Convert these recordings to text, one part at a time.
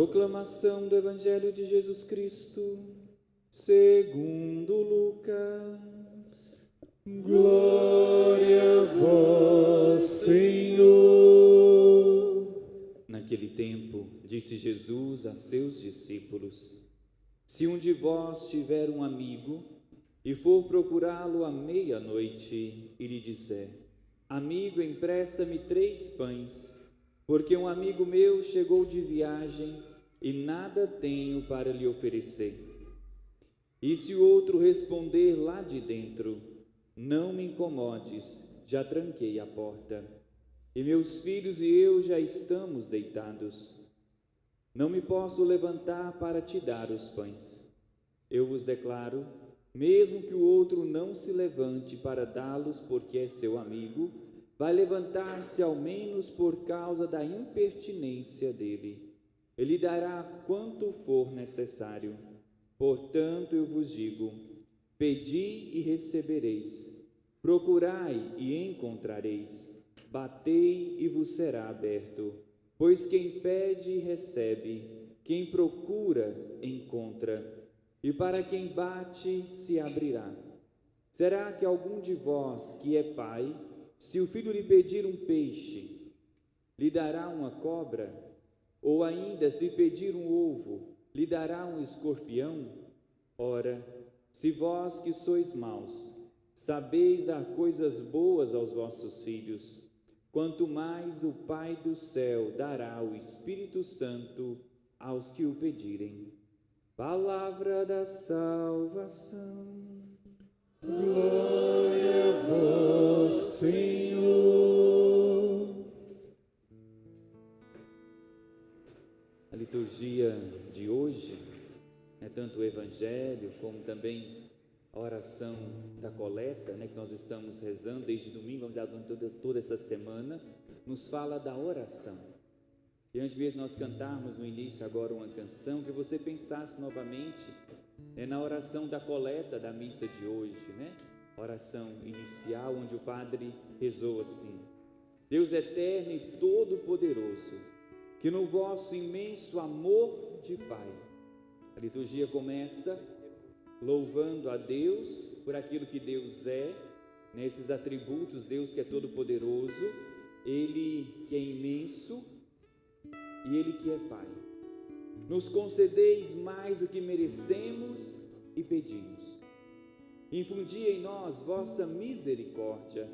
Proclamação do Evangelho de Jesus Cristo, segundo Lucas. Glória a vós, Senhor. Naquele tempo, disse Jesus a seus discípulos: Se um de vós tiver um amigo e for procurá-lo à meia-noite e lhe disser: Amigo, empresta-me 3 pães, porque um amigo meu chegou de viagem e nada tenho para lhe oferecer. E se o outro responder lá de dentro: Não me incomodes, já tranquei a porta, e meus filhos e eu já estamos deitados. Não me posso levantar para te dar os pães. Eu vos declaro, mesmo que o outro não se levante para dá-los porque é seu amigo, vai levantar-se ao menos por causa da impertinência dele. Ele dará quanto for necessário. Portanto, eu vos digo: pedi e recebereis, procurai e encontrareis, batei e vos será aberto. Pois quem pede, recebe, quem procura, encontra, e para quem bate, se abrirá. Será que algum de vós, que é pai, se o filho lhe pedir um peixe, lhe dará uma cobra? Ou ainda, se pedir um ovo, lhe dará um escorpião? Ora, se vós que sois maus, sabeis dar coisas boas aos vossos filhos, quanto mais o Pai do céu dará o Espírito Santo aos que o pedirem. Palavra da salvação. Glória a vós, Senhor. A liturgia de hoje, tanto o Evangelho como também a oração da coleta, que nós estamos rezando desde domingo, vamos rezar durante toda essa semana, nos fala da oração. E antes mesmo nós cantarmos no início agora uma canção, que você pensasse novamente na oração da coleta da missa de hoje, oração inicial, onde o padre rezou assim: Deus eterno e todo-poderoso, que no vosso imenso amor de Pai, a liturgia começa louvando a Deus por aquilo que Deus é, nesses atributos, Deus que é todo-poderoso, Ele que é imenso e Ele que é Pai. Nos concedeis mais do que merecemos e pedimos. Infundi em nós vossa misericórdia,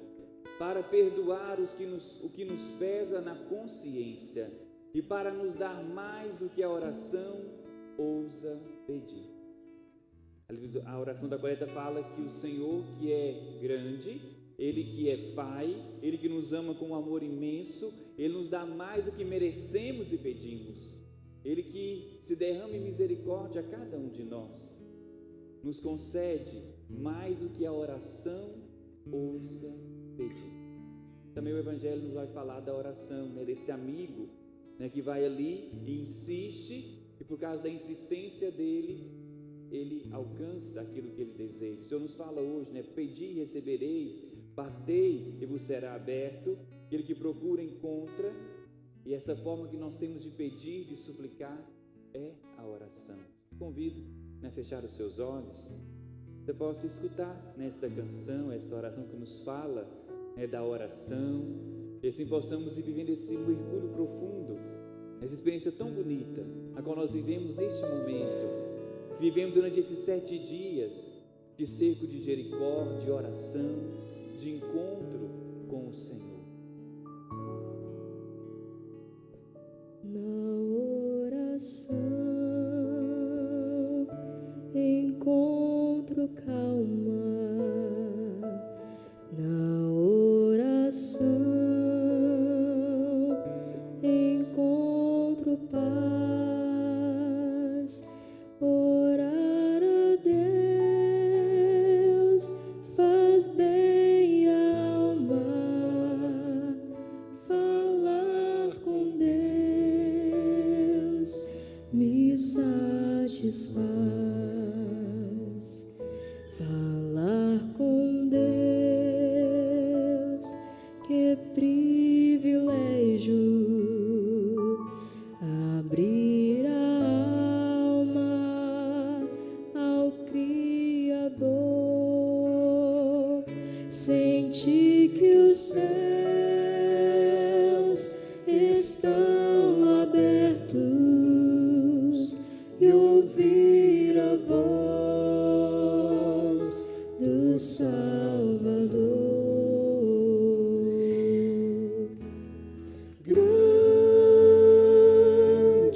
para perdoar o que nos pesa na consciência e para nos dar mais do que a oração ousa pedir. A oração da coleta fala que o Senhor, que é grande, Ele que é Pai, Ele que nos ama com um amor imenso, Ele nos dá mais do que merecemos e pedimos. Ele que se derrama em misericórdia a cada um de nós, nos concede mais do que a oração ousa pedir. Também o Evangelho nos vai falar da oração, desse amigo, que vai ali e insiste, e por causa da insistência dele, ele alcança aquilo que ele deseja. O Senhor nos fala hoje, pedi e recebereis, batei e vos será aberto. Aquele que procura, encontra. E essa forma que nós temos de pedir, de suplicar, é a oração. Convido a fechar os seus olhos. Você possa escutar nesta canção, esta oração que nos fala da oração, e assim possamos ir vivendo esse mergulho profundo, essa experiência tão bonita, a qual nós vivemos neste momento. Vivemos durante esses 7 dias de cerco de Jericó, de oração, de encontro com o Senhor. Na oração encontro calma, na oração encontro paz. Orar a Deus faz bem à alma, falar com Deus me satisfaz. Falar com Deus, que privilégio, abrir a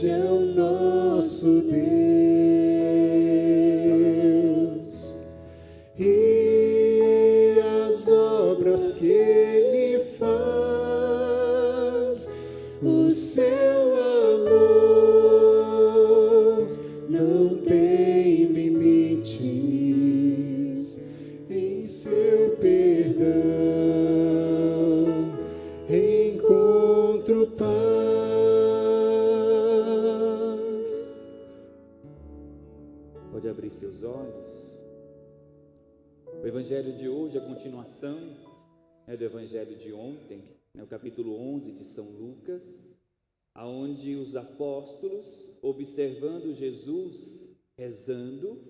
grande é o nosso Deus, e as obras que Ele faz, o seu amor não tem limites, em seu perdão encontro paz. Pode abrir seus olhos. O evangelho de hoje é a continuação do evangelho de ontem, o capítulo 11 de São Lucas, aonde os apóstolos, observando Jesus rezando,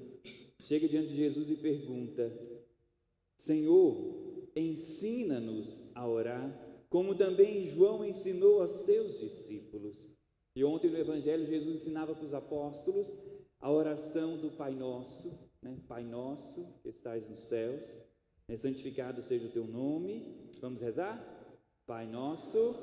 chega diante de Jesus e pergunta: Senhor, ensina-nos a orar, como também João ensinou aos seus discípulos. E ontem no evangelho Jesus ensinava para os apóstolos a oração do Pai Nosso, Pai Nosso que estais nos céus, santificado seja o teu nome. Vamos rezar? Pai Nosso,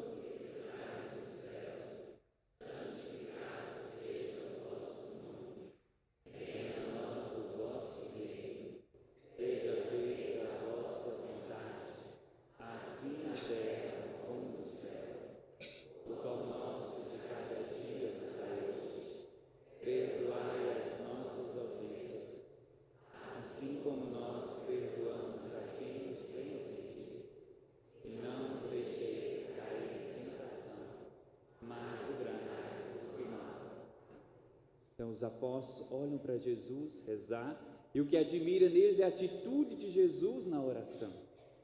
Então os apóstolos olham para Jesus rezar, e o que admira neles é a atitude de Jesus na oração.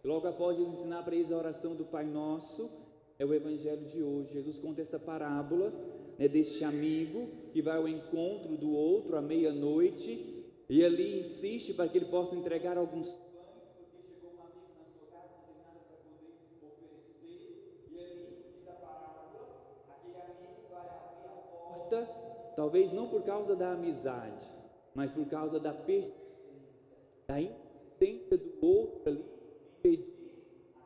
Logo após Jesus ensinar para eles a oração do Pai Nosso, é o evangelho de hoje. Jesus conta essa parábola deste amigo que vai ao encontro do outro à meia-noite, e ali insiste para que ele possa entregar alguns pães, porque chegou um amigo na sua casa, não tem nada para poder oferecer, e ali diz a parábola, aquele amigo vai abrir a porta, talvez não por causa da amizade, mas por causa da persistência, da insistência do outro ali em pedir aqueles pães.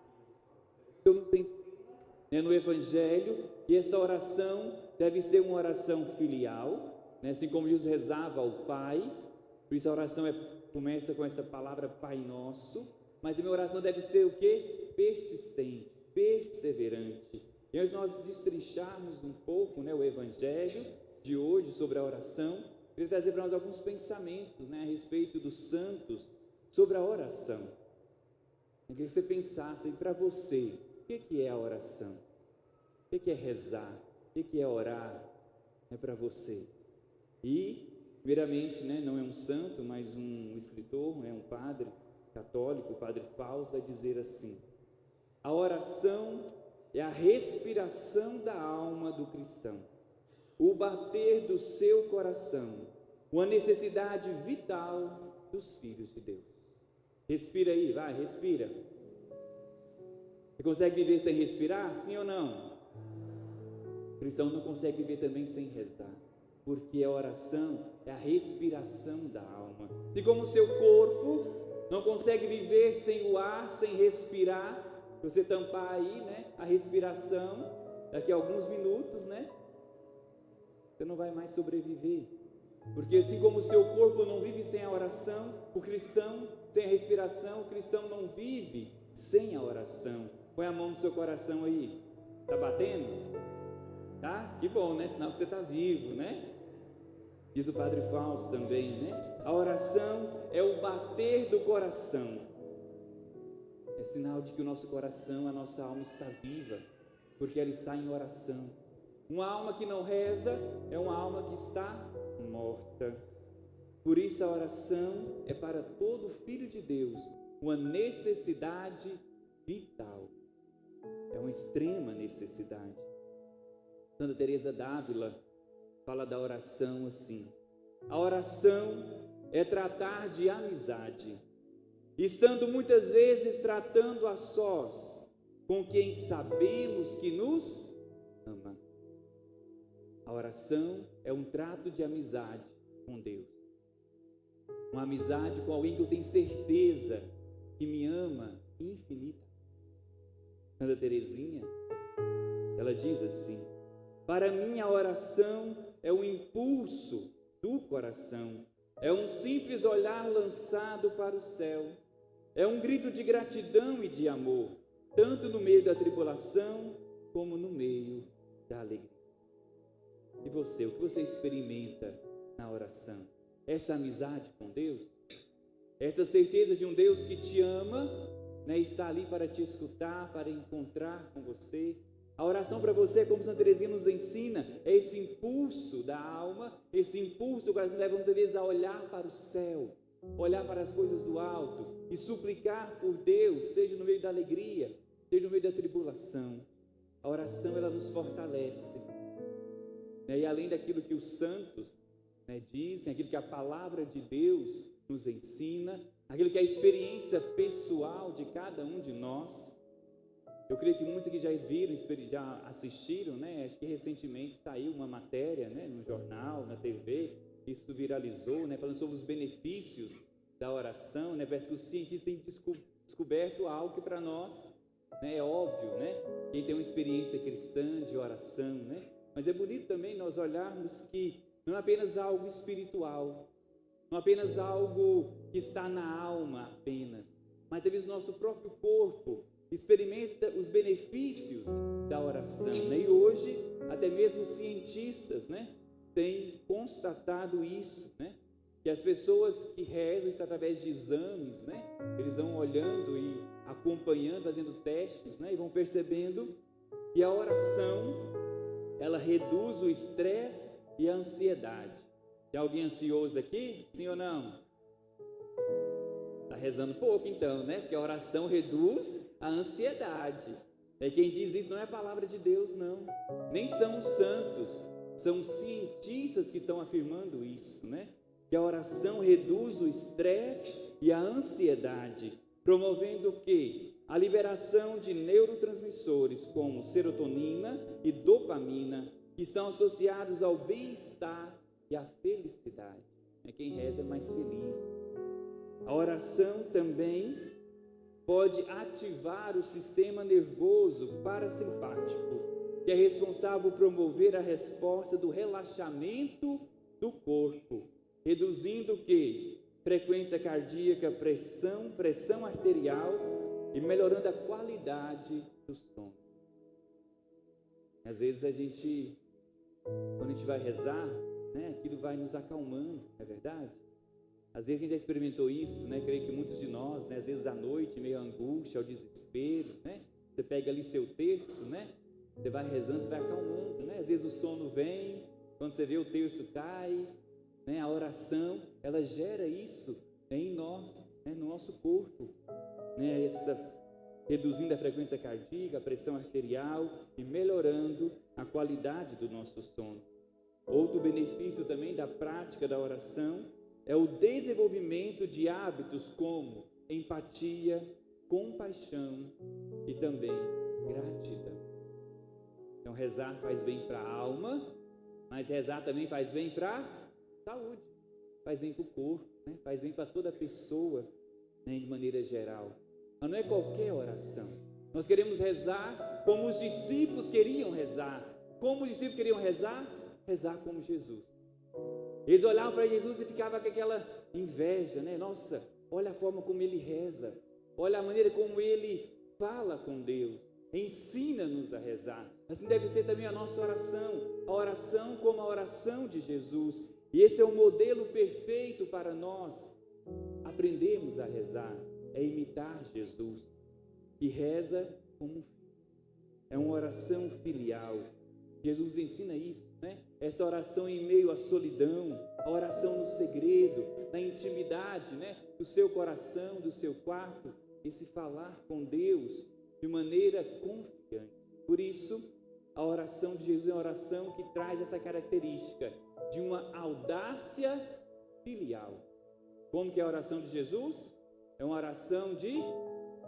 Então nos ensina no Evangelho que esta oração deve ser uma oração filial, assim como Jesus rezava ao Pai. Por isso a oração começa com essa palavra Pai Nosso, mas a minha oração deve ser o quê? Persistente, perseverante. E antes de nós destrincharmos um pouco o Evangelho de hoje sobre a oração, eu queria trazer para nós alguns pensamentos a respeito dos santos sobre a oração. Eu queria que você pensasse para você, o que é a oração? O que é rezar? O que é orar? Para você. E, primeiramente, não é um santo, mas um escritor, um padre católico, o padre Fausto, vai dizer assim: a oração é a respiração da alma do cristão, o bater do seu coração, uma necessidade vital dos filhos de Deus. Respira aí, vai, respira. Você consegue viver sem respirar? Sim ou não? O cristão não consegue viver também sem rezar, porque a oração é a respiração da alma. Se como o seu corpo não consegue viver sem o ar, sem respirar, se você tampar aí, a respiração, daqui a alguns minutos, você não vai mais sobreviver. Porque assim como o seu corpo não vive sem a oração, o cristão sem a respiração, o cristão não vive sem a oração. Põe a mão no seu coração aí. Tá batendo? Tá? Que bom, Sinal que você está vivo, Diz o padre Fausto também, A oração é o bater do coração. É sinal de que o nosso coração, a nossa alma está viva, porque ela está em oração. Uma alma que não reza é uma alma que está morta. Por isso a oração é para todo filho de Deus uma necessidade vital. É uma extrema necessidade. Santa Teresa d'Ávila fala da oração assim: a oração é tratar de amizade, estando muitas vezes tratando a sós com quem sabemos que nos ama. A oração é um trato de amizade com Deus, uma amizade com alguém que eu tenho certeza que me ama infinita. Santa Teresinha, ela diz assim: para mim a oração é um impulso do coração, é um simples olhar lançado para o céu, é um grito de gratidão e de amor, tanto no meio da tribulação como no meio da alegria. E você, o que você experimenta na oração? Essa amizade com Deus? Essa certeza de um Deus que te ama, né, está ali para te escutar, para encontrar com você. A oração para você, como Santa Teresinha nos ensina, é esse impulso da alma, esse impulso que nos leva muitas vezes a olhar para o céu, olhar para as coisas do alto e suplicar por Deus, seja no meio da alegria, seja no meio da tribulação. A oração, ela nos fortalece, né? E além daquilo que os santos, né, dizem, aquilo que a palavra de Deus nos ensina, aquilo que é a experiência pessoal de cada um de nós. Eu creio que muitos aqui já viram, já assistiram, né? Acho que recentemente saiu uma matéria, né, no jornal, na TV, isso viralizou, né, falando sobre os benefícios da oração, né? Parece que os cientistas têm descoberto algo que para nós, né, é óbvio, né? Quem tem uma experiência cristã de oração, né? Mas é bonito também nós olharmos que não é apenas algo espiritual, não é apenas algo que está na alma apenas, mas talvez o nosso próprio corpo experimenta os benefícios da oração, né? E hoje, até mesmo os cientistas, né, têm constatado isso, né? Que as pessoas que rezam, isso através de exames, né? Eles vão olhando e acompanhando, fazendo testes, né? E vão percebendo que a oração, ela reduz o estresse e a ansiedade. Tem alguém ansioso aqui? Sim ou não? Está rezando pouco então, né? Porque a oração reduz a ansiedade. E quem diz isso não é a palavra de Deus, não. Nem são os santos, são os cientistas que estão afirmando isso, né? Que a oração reduz o estresse e a ansiedade, promovendo o quê? A liberação de neurotransmissores como serotonina e dopamina, que estão associados ao bem-estar e à felicidade. Quem reza é mais feliz. A oração também pode ativar o sistema nervoso parasimpático, que é responsável por promover a resposta do relaxamento do corpo, reduzindo o quê? Frequência cardíaca, pressão arterial e melhorando a qualidade do sono. Às vezes quando a gente vai rezar, né, aquilo vai nos acalmando, não é verdade? Às vezes a gente já experimentou isso, né? Creio que muitos de nós, né? Às vezes à noite, meio angústia, ao desespero, né? Você pega ali seu terço, né? Você vai rezando, você vai acalmando, né? Às vezes o sono vem, quando você vê o terço cai, né? A oração, ela gera isso, né, em nós, né, no nosso corpo, né? Reduzindo a frequência cardíaca, a pressão arterial e melhorando a qualidade do nosso sono. Outro benefício também da prática da oração é o desenvolvimento de hábitos como empatia, compaixão e também gratidão. Então rezar faz bem para a alma, mas rezar também faz bem para a saúde, faz bem para o corpo, né? Faz bem para toda a pessoa, né, de maneira geral. Mas não é qualquer oração. Nós queremos rezar como os discípulos queriam rezar. Como os discípulos queriam rezar? Rezar como Jesus. Eles olhavam para Jesus e ficavam com aquela inveja, né? Nossa, olha a forma como ele reza, olha a maneira como ele fala com Deus, ensina-nos a rezar. Assim deve ser também a nossa oração, a oração como a oração de Jesus. E esse é o modelo perfeito para nós aprendermos a rezar, é imitar Jesus, que reza como um filho. É uma oração filial. Jesus ensina isso, né? Essa oração em meio à solidão, a oração no segredo, na intimidade, né, do seu coração, do seu quarto, esse falar com Deus de maneira confiante. Por isso, a oração de Jesus é uma oração que traz essa característica de uma audácia filial. Como que é a oração de Jesus? É uma oração de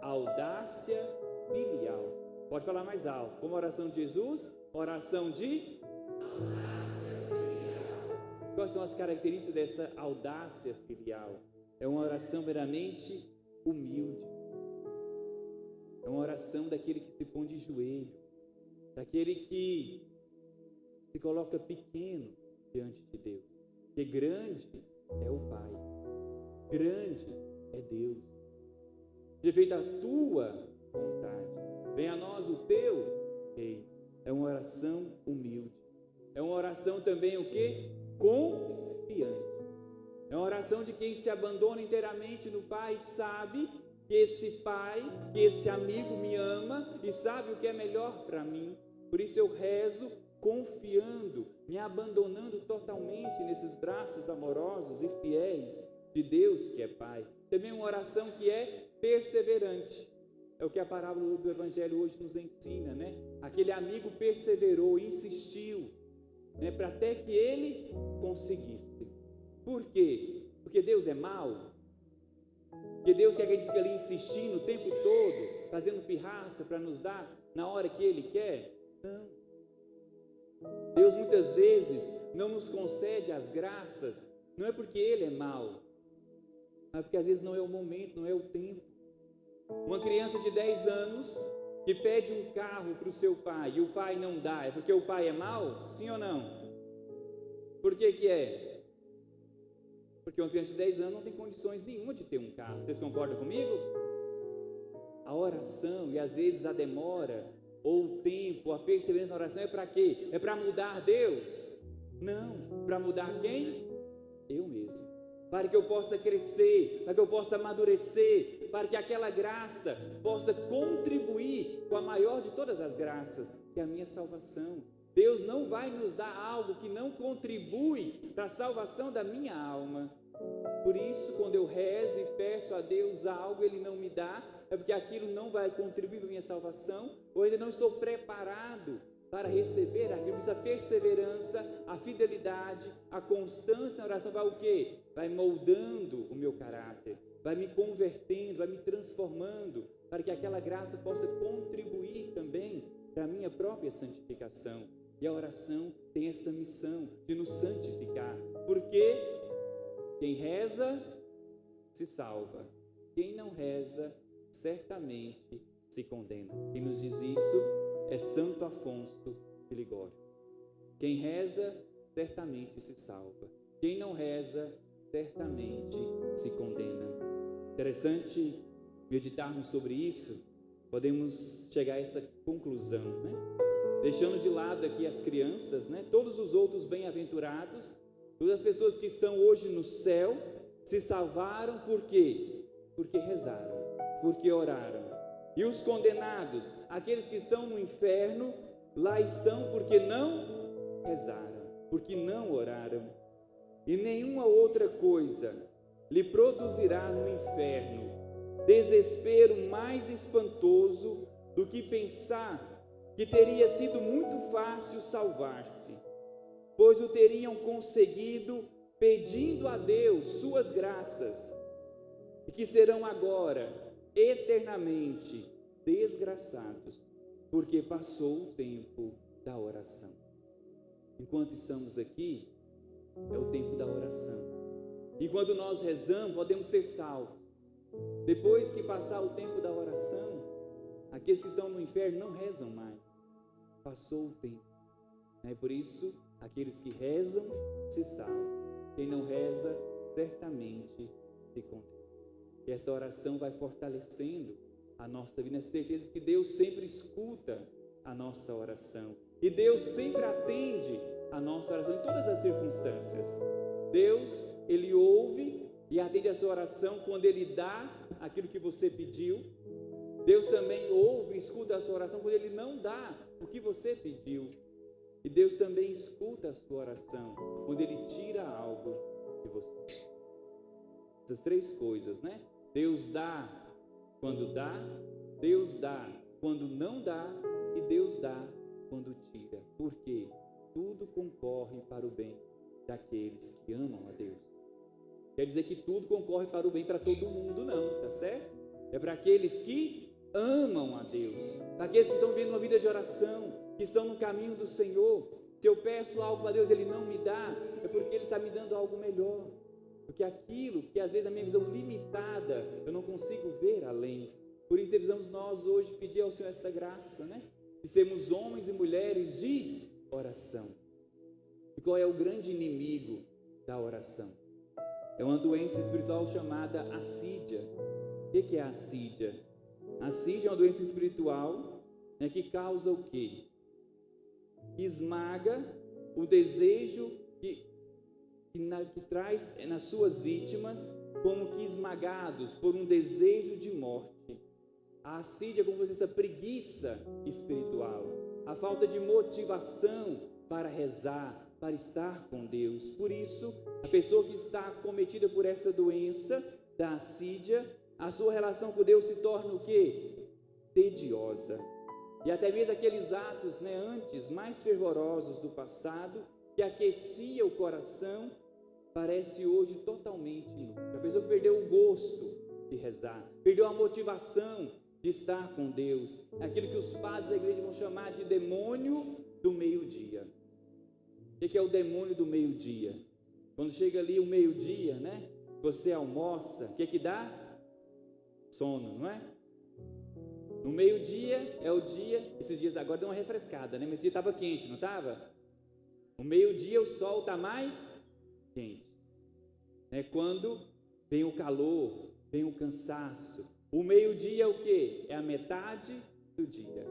audácia filial. Pode falar mais alto. Como a oração de Jesus? Oração de audácia filial. Quais são as características dessa audácia filial? É uma oração meramente humilde. É uma oração daquele que se põe de joelho, daquele que se coloca pequeno diante de Deus. Porque grande é o Pai, grande é Deus. Seja feita a tua vontade, venha a nós o teu reino. É uma oração humilde, é uma oração também o quê? Confiante. É uma oração de quem se abandona inteiramente no Pai, sabe que esse Pai, que esse amigo me ama e sabe o que é melhor para mim. Por isso eu rezo confiando, me abandonando totalmente nesses braços amorosos e fiéis de Deus que é Pai. Também uma oração que é perseverante. É o que a parábola do Evangelho hoje nos ensina, né? Aquele amigo perseverou, insistiu, né? Para até que ele conseguisse. Por quê? Porque Deus é mau? Porque Deus quer que a gente fique ali insistindo o tempo todo, fazendo pirraça para nos dar na hora que Ele quer? Não. Deus muitas vezes não nos concede as graças, não é porque Ele é mau, mas porque às vezes não é o momento, não é o tempo. Uma criança de 10 anos que pede um carro para o seu pai e o pai não dá, é porque o pai é mau? Sim ou não? Por que que é? Porque uma criança de 10 anos não tem condições nenhuma de ter um carro. Vocês concordam comigo? A oração e às vezes a demora, ou o tempo, a perseverança na oração é para quê? É para mudar Deus? Não. Para mudar quem? Eu mesmo. Para que eu possa crescer, para que eu possa amadurecer, para que aquela graça possa contribuir com a maior de todas as graças, que é a minha salvação. Deus não vai nos dar algo que não contribui para a salvação da minha alma. Por isso, quando eu rezo e peço a Deus algo, Ele não me dá, é porque aquilo não vai contribuir para a minha salvação, ou ainda não estou preparado para receber aquilo. A perseverança, a fidelidade, a constância na oração vai o quê? Vai moldando o meu caráter, vai me convertendo, vai me transformando, para que aquela graça possa contribuir também para a minha própria santificação. E a oração tem essa missão de nos santificar, porque quem reza se salva, quem não reza certamente se condena. Quem nos diz isso é Santo Afonso de Ligório. Quem reza certamente se salva, quem não reza certamente se condena. Interessante meditarmos sobre isso. Podemos chegar a essa conclusão, né? Deixando de lado aqui as crianças, né? Todos os outros bem-aventurados, todas as pessoas que estão hoje no céu, se salvaram por quê? Porque rezaram, porque oraram. E os condenados, aqueles que estão no inferno, lá estão porque não rezaram, porque não oraram. E nenhuma outra coisa lhe produzirá no inferno desespero mais espantoso do que pensar que teria sido muito fácil salvar-se, pois o teriam conseguido pedindo a Deus suas graças, e que serão agora eternamente desgraçados, porque passou o tempo da oração. Enquanto estamos aqui, é o tempo da oração. Enquanto nós rezamos, podemos ser salvos. Depois que passar o tempo da oração, aqueles que estão no inferno não rezam mais. Passou o tempo. Por isso, aqueles que rezam se salvam. Quem não reza, certamente se condena. E esta oração vai fortalecendo a nossa vida, nessa certeza que Deus sempre escuta a nossa oração. E Deus sempre atende a nossa oração em todas as circunstâncias. Deus, Ele ouve e atende a sua oração quando Ele dá aquilo que você pediu. Deus também ouve e escuta a sua oração quando Ele não dá o que você pediu. E Deus também escuta a sua oração quando Ele tira algo de você. Essas três coisas, né? Deus dá quando dá, Deus dá quando não dá e Deus dá quando tira. Por quê? Tudo concorre para o bem daqueles que amam a Deus. Quer dizer que tudo concorre para o bem para todo mundo, não, tá certo? É para aqueles que amam a Deus, para aqueles que estão vivendo uma vida de oração, que estão no caminho do Senhor. Se eu peço algo a Deus, Ele não me dá, é porque Ele está me dando algo melhor. Porque aquilo que às vezes na minha visão limitada, eu não consigo ver além. Por isso precisamos nós hoje pedir ao Senhor esta graça, né? De sermos homens e mulheres de oração. E qual é o grande inimigo da oração? É uma doença espiritual chamada assídia. O que é a assídia? A assídia é uma doença espiritual, né, que causa o quê? Que esmaga o desejo que traz nas suas vítimas como que esmagados por um desejo de morte. A assídia é como essa preguiça espiritual, a falta de motivação para rezar, para estar com Deus. Por isso, a pessoa que está acometida por essa doença da assídia, a sua relação com Deus se torna o quê? Tediosa. E até mesmo aqueles atos, né, antes mais fervorosos do passado, que aquecia o coração, parece hoje totalmente inútil. A pessoa que perdeu o gosto de rezar, perdeu a motivação de estar com Deus, aquilo que os padres da igreja vão chamar de demônio do meio-dia. O que é o demônio do meio-dia? Quando chega ali o meio-dia, né? Você almoça, o que dá? Sono, não é? No meio-dia é o dia, esses dias agora deu uma refrescada, né? Mas esse dia estava quente, não estava? No meio-dia o sol está mais quente. É quando vem o calor, vem o cansaço. O meio-dia é o quê? É a metade do dia.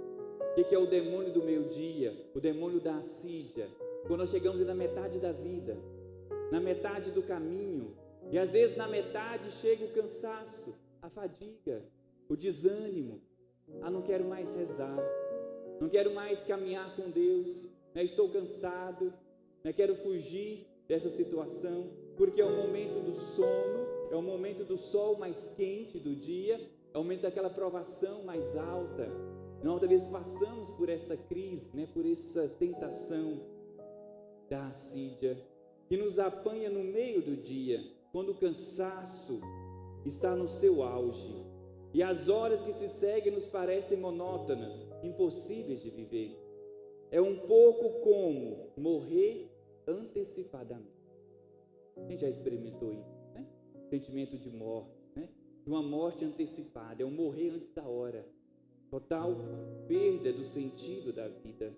O que é o demônio do meio-dia? O demônio da assídia. Quando nós chegamos na metade da vida, na metade do caminho, e às vezes na metade chega o cansaço, a fadiga, o desânimo. Não quero mais rezar, não quero mais caminhar com Deus, né? Estou cansado, né? Quero fugir dessa situação, porque é o momento do sono, é o momento do sol mais quente do dia, é o momento daquela provação mais alta. Nós muitas vezes passamos por essa crise, né? Por essa tentação da assídia, que nos apanha no meio do dia, quando o cansaço está no seu auge, e as horas que se seguem nos parecem monótonas, impossíveis de viver. É um pouco como morrer antecipadamente. Quem já experimentou isso, né? Sentimento de morte, né? De uma morte antecipada, é um morrer antes da hora. Total perda do sentido da vida,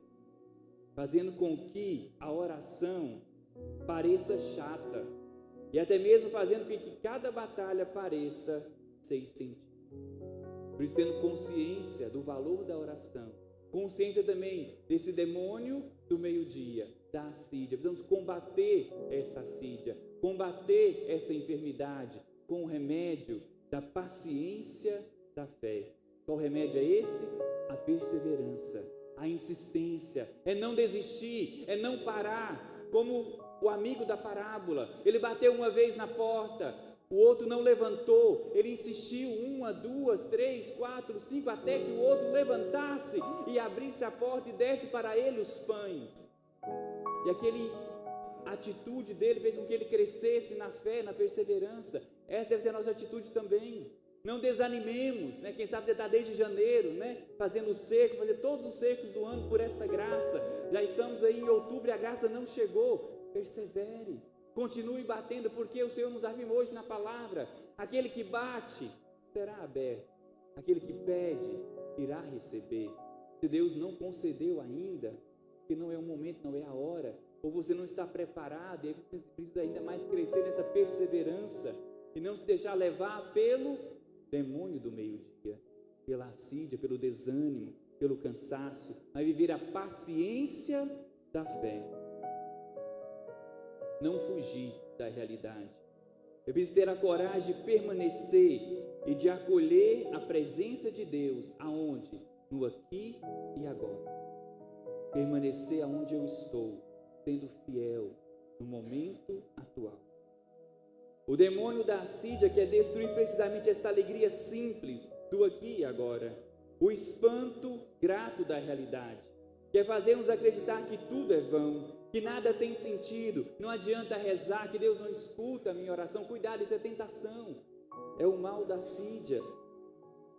fazendo com que a oração pareça chata, e até mesmo fazendo com que cada batalha pareça sem sentido. Por isso, tendo consciência do valor da oração, consciência também desse demônio do meio-dia, da assídia, precisamos combater esta assídia, combater esta enfermidade com o remédio da paciência da fé. Qual remédio é esse? A perseverança, a insistência, é não desistir, é não parar, como o amigo da parábola. Ele bateu uma vez na porta, o outro não levantou, ele insistiu 1, 2, 3, 4, 5, até que o outro levantasse e abrisse a porta e desse para ele os pães. E a atitude dele fez com que ele crescesse na fé, na perseverança. Essa deve ser a nossa atitude também. Não desanimemos, né? Quem sabe você está desde janeiro, né? Fazendo o cerco, fazer todos os cercos do ano por esta graça. Já estamos aí em outubro e a graça não chegou. Persevere, continue batendo, porque o Senhor nos afirma hoje na palavra: aquele que bate será aberto, aquele que pede irá receber. Se Deus não concedeu ainda, que não é o momento, não é a hora, ou você não está preparado, e aí você precisa ainda mais crescer nessa perseverança e não se deixar levar pelo demônio do meio-dia, pela assídia, pelo desânimo, pelo cansaço, mas viver a paciência da fé. Não fugir da realidade. Eu preciso ter a coragem de permanecer e de acolher a presença de Deus. Aonde? No aqui e agora. Permanecer aonde eu estou, sendo fiel no momento atual. O demônio da assídia quer destruir precisamente esta alegria simples do aqui e agora. O espanto grato da realidade. Quer fazer-nos acreditar que tudo é vão, que nada tem sentido, não adianta rezar, que Deus não escuta a minha oração. Cuidado, isso é tentação, é o mal da assídia.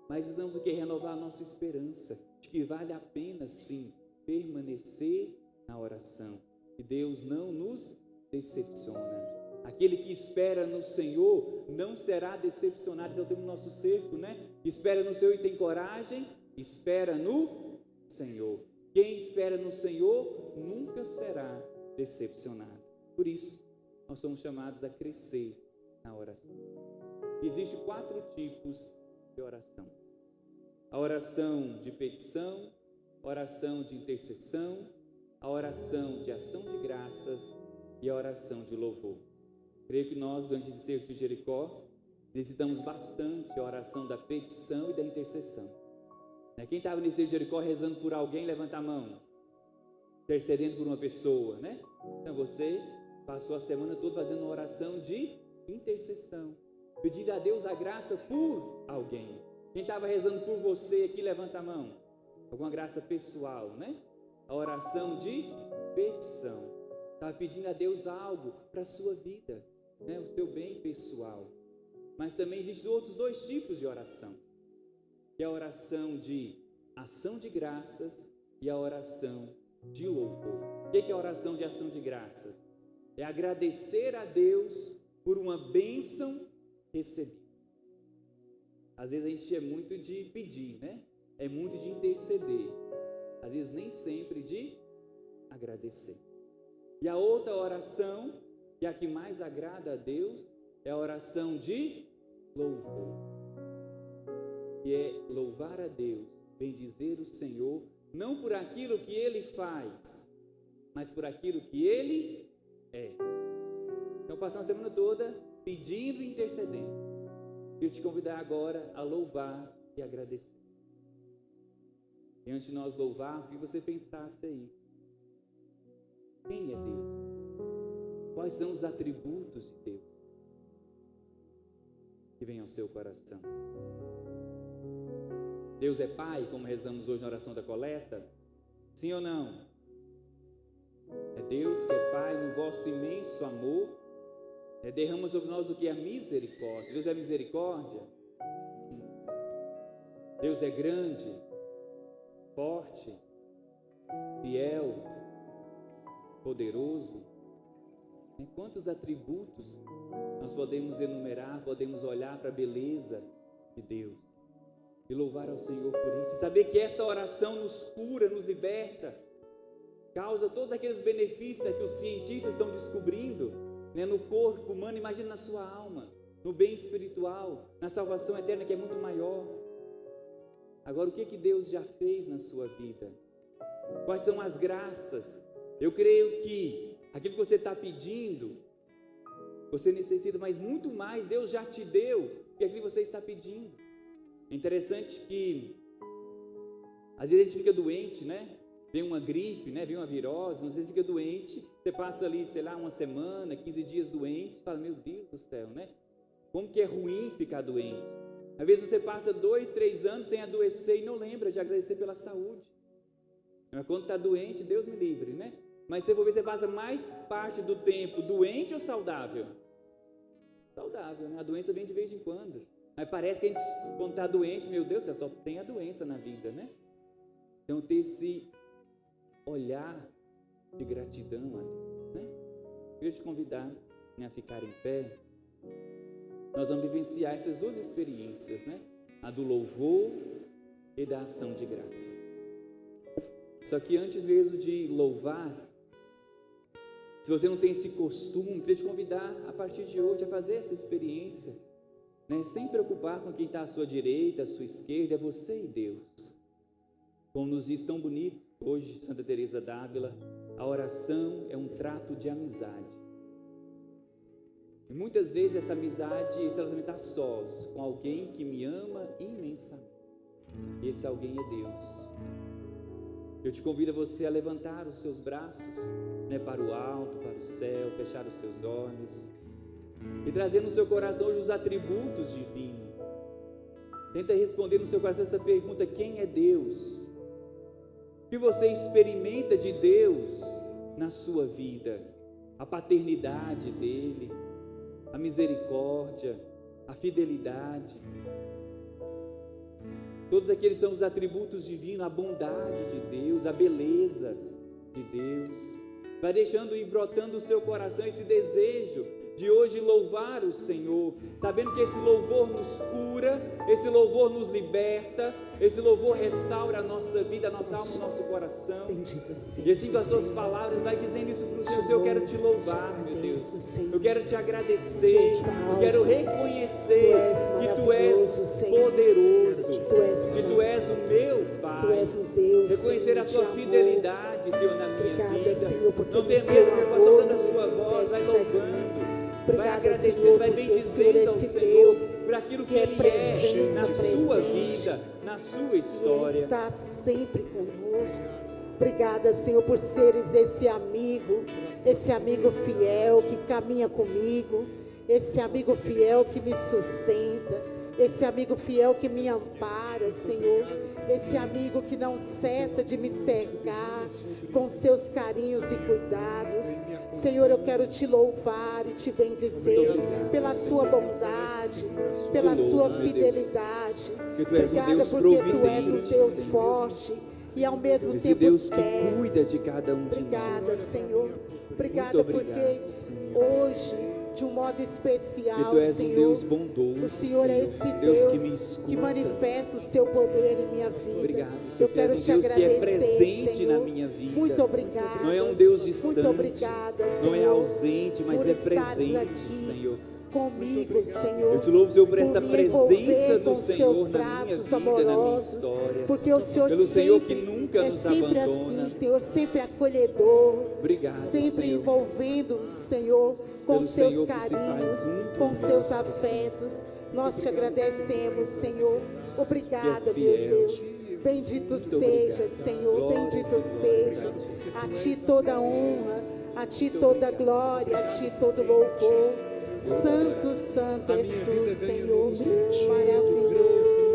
Mas precisamos o que? Renovar a nossa esperança, de que vale a pena sim, permanecer na oração, que Deus não nos decepciona. Aquele que espera no Senhor não será decepcionado. Esse é o termo do nosso cerco, né? Espera no Senhor e tem coragem, espera no Senhor. Quem espera no Senhor nunca será decepcionado. Por isso, nós somos chamados a crescer na oração. Existem 4 tipos de oração: a oração de petição, a oração de intercessão, a oração de ação de graças e a oração de louvor. Creio que nós, durante esse cerco de Jericó, necessitamos bastante a oração da petição e da intercessão. Quem estava nesse cerco de Jericó rezando por alguém, levanta a mão. Intercedendo por uma pessoa, né? Então você passou a semana toda fazendo uma oração de intercessão, pedindo a Deus a graça por alguém. Quem estava rezando por você aqui, levanta a mão. Alguma graça pessoal, né? A oração de petição. Estava pedindo a Deus algo para a sua vida, né? O seu bem pessoal. Mas também existem outros 2 tipos de oração, que é a oração de ação de graças e a oração de louvor. O que é a oração de ação de graças? É agradecer a Deus por uma bênção recebida. Às vezes a gente é muito de pedir, né? É muito de interceder. Às vezes nem sempre de agradecer. E a outra oração, que é a que mais agrada a Deus, é a oração de louvor. Que é louvar a Deus, bendizer o Senhor, não por aquilo que Ele faz, mas por aquilo que Ele é. Então passamos a semana toda pedindo e intercedendo. Quero te convidar agora a louvar e agradecer. E antes de nós louvar, que você pensasse aí: quem é Deus? Quais são os atributos de Deus que vem ao seu coração? Deus é Pai, como rezamos hoje na oração da coleta? Sim ou não? É Deus que é Pai no vosso imenso amor, derrama sobre nós o que é a misericórdia. Deus é misericórdia? Deus é grande, forte, fiel, poderoso. Quantos atributos nós podemos enumerar, podemos olhar para a beleza de Deus e louvar ao Senhor por isso, e saber que esta oração nos cura, nos liberta, causa todos aqueles benefícios que os cientistas estão descobrindo, no corpo humano. Imagina na sua alma, no bem espiritual, na salvação eterna, que é muito maior. Agora, o que Deus já fez na sua vida? Quais são as graças? Eu creio que aquilo que você está pedindo, você necessita, mas muito mais Deus já te deu que aquilo que você está pedindo. É interessante que às vezes a gente fica doente, né? Vem uma gripe, né? Vem uma virose, você fica doente, você passa ali, sei lá, uma semana, 15 dias doente, fala: meu Deus do céu, né? Como que é ruim ficar doente. Às vezes você passa 2, 3 anos sem adoecer e não lembra de agradecer pela saúde. Mas quando está doente, Deus me livre, né? Mas se for ver, você passa mais parte do tempo doente ou saudável? Saudável, né? A doença vem de vez em quando. Mas parece que a gente, quando está doente, meu Deus do céu, só tem a doença na vida, né? Então ter esse olhar de gratidão a Deus, né? Eu queria te convidar, a ficar em pé. Nós vamos vivenciar essas 2 experiências, né? A do louvor e da ação de graças. Só que antes mesmo de louvar, se você não tem esse costume, queria te convidar a partir de hoje a fazer essa experiência, né? Sem preocupar com quem está à sua direita, à sua esquerda, é você e Deus. Como nos diz tão bonito hoje Santa Teresa d'Ávila, a oração é um trato de amizade. E muitas vezes essa amizade, esse relacionamento está sós, com alguém que me ama imensamente. Esse alguém é Deus. Eu te convido a você a levantar os seus braços, né, para o alto, para o céu, fechar os seus olhos e trazer no seu coração hoje os atributos divinos. Tenta responder no seu coração essa pergunta: quem é Deus? O que você experimenta de Deus na sua vida? A paternidade dele, a misericórdia, a fidelidade. Todos aqueles são os atributos divinos, a bondade de Deus, a beleza de Deus. Vai deixando ir brotando o seu coração esse desejo de hoje louvar o Senhor, sabendo que esse louvor nos cura, esse louvor nos liberta, esse louvor restaura a nossa vida, a nossa alma, o nosso coração. Bendito seja, E assim com as suas Senhor. palavras, vai dizendo isso para o Senhor: eu quero te louvar, meu Deus, Senhor. eu quero te agradecer, Te exalto. eu quero reconhecer que Tu és maravilhoso, Senhor. poderoso, Tu és que Tu és o meu Pai. Tu és um Deus, Reconhecer a Senhor, Tua de amor. fidelidade, Senhor, na minha Obrigada, vida. Senhor, porque Não no ter seu medo, meu pastor, amor dando a sua voz, vai segue aqui. louvando. Vai Obrigada, agradecendo, Senhor, vai porque o Senhor bendizendo é ao esse Senhor Deus por aquilo que que é Ele é presença, na sua presente. vida, na sua E Ele história. está sempre conosco. Obrigada, Senhor, por seres esse amigo fiel que caminha comigo, esse amigo fiel que me sustenta, esse amigo fiel que me ampara, Senhor, esse amigo que não cessa de me cercar com seus carinhos e cuidados. Senhor, eu quero te louvar e te bendizer pela sua bondade, pela sua fidelidade. Que Tu és um Obrigada Deus porque Tu és um providente, Deus Senhor. forte e ao mesmo Esse tempo Deus que terno. cuida de cada um de nós. Obrigada, Senhor. Obrigada Muito obrigado, porque Senhor. hoje, de um modo especial, Que Tu és um Senhor, Deus bondoso, o Senhor é esse Deus Deus que me escuta. que manifesta o seu poder em minha vida. Obrigado, Senhor, Eu que és quero um te Deus que é agradecer, presente Senhor. na minha vida. Muito obrigada. Não é um Deus distante, Muito obrigada, Senhor. não é ausente, mas por é estares presente, aqui Senhor. comigo, Senhor. Eu te louvo, Senhor, por esta me presença envolver do com os Senhor teus na minha braços vida, na minha amorosos, história. porque o Senhor Pelo Senhor que sempre nunca é nos sempre abandona. assim, Senhor, sempre acolhedor, Obrigado, sempre Senhor. envolvendo, Senhor, com Pelo seus Senhor que se carinhos, faz um com conosco, seus afetos. Nós te agradecemos, Senhor. Obrigada, Que és meu fiel. Deus. Bendito Muito seja, obrigado. Senhor, Glórias bendito e glórias seja. a A Ti toda honra, a Ti toda glória, a Ti todo louvor. Santo, santo és Tu, Senhor, maravilhoso.